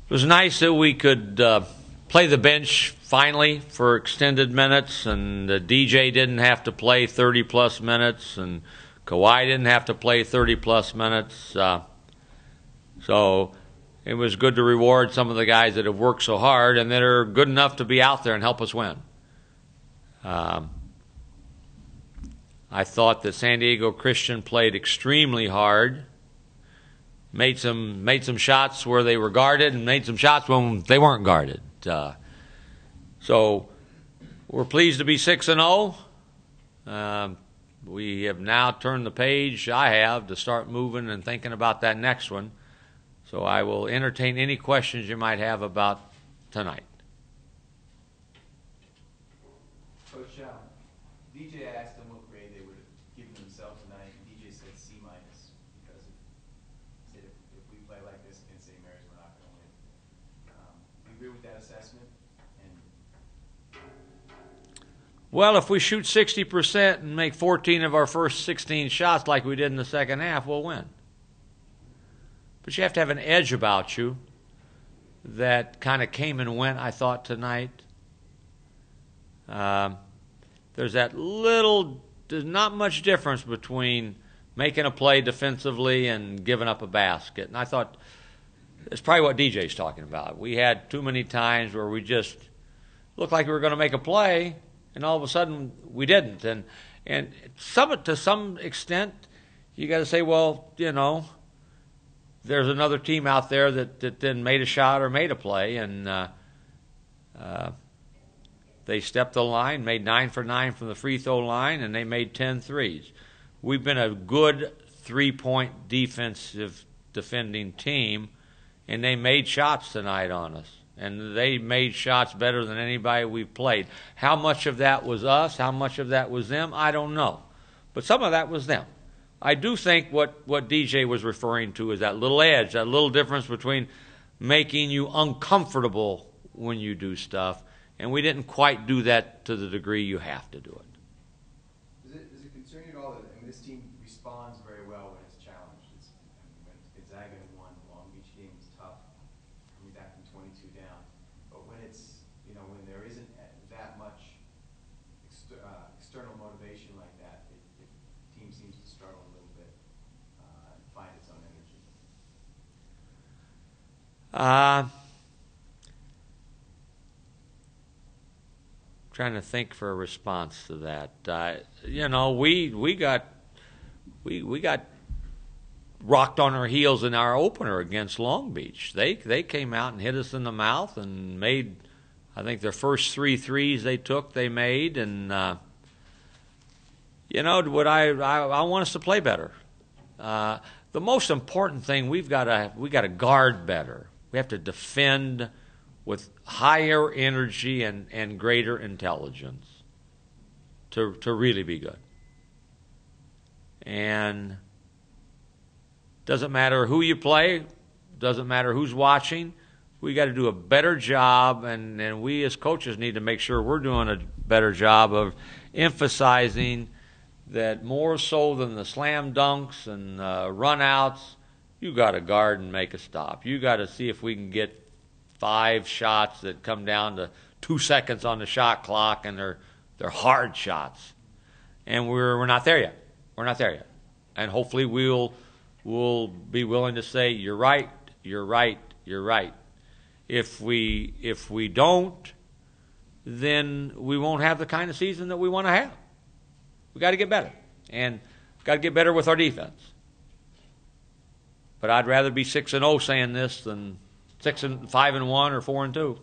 It was nice that we could play the bench finally for extended minutes, and DJ didn't have to play 30-plus minutes, and Kawhi didn't have to play 30-plus minutes. So it was good to reward some of the guys that have worked so hard and that are good enough to be out there and help us win. I thought that San Diego Christian played extremely hard. Made some shots where they were guarded and made some shots when they weren't guarded. So we're pleased to be 6-0. We have now turned the page, I have, to start moving and thinking about that next one. So I will entertain any questions you might have about tonight. Coach, DJ asked them what grade they would have given themselves tonight, and DJ said C- because if we play like this against St. Mary's, we're not going to win. Do you agree with that assessment? Well, if we shoot 60% and make 14 of our first 16 shots like we did in the second half, we'll win. But you have to have an edge about you that kind of came and went, I thought, tonight. There's not much difference between making a play defensively and giving up a basket. And I thought it's probably what DJ's talking about. We had too many times where we just looked like we were going to make a play, and all of a sudden we didn't. And to some extent, you got to say, well, there's another team out there that then made a shot or made a play, and they stepped the line, made 9 for 9 from the free throw line, and they made 10 threes. We've been a good three-point defensive defending team, and they made shots tonight on us. And they made shots better than anybody we've played. How much of that was us? How much of that was them? I don't know. But some of that was them. I do think what DJ was referring to is that little edge, that little difference between making you uncomfortable when you do stuff, and we didn't quite do that to the degree you have to do it. Does it concern you at all that this team responds very well when it's challenged? When Gonzaga won, the Long Beach game was tough, coming back from 22 down. But when it's when there isn't that much external motivation like that, the team seems to struggle a little bit and find its own energy. Trying to think for a response to that. We got rocked on our heels in our opener against Long Beach. They came out and hit us in the mouth and made, I think, their first 3 threes they made, and what I want us to play better. The most important thing, we got to guard better. We have to defend with higher energy and greater intelligence to really be good. And doesn't matter who you play, doesn't matter who's watching, we got to do a better job, and we as coaches need to make sure we're doing a better job of emphasizing that more so than the slam dunks and run-outs, you got to guard and make a stop. You got to see if we can get 5 shots that come down to 2 seconds on the shot clock, and they're hard shots. And we're not there yet. We're not there yet. And hopefully we'll be willing to say, you're right, you're right, you're right. If we don't, then we won't have the kind of season that we want to have. We got to get better, and got to get better with our defense. But I'd rather be 6-0 saying this than 5-1 or 4-2.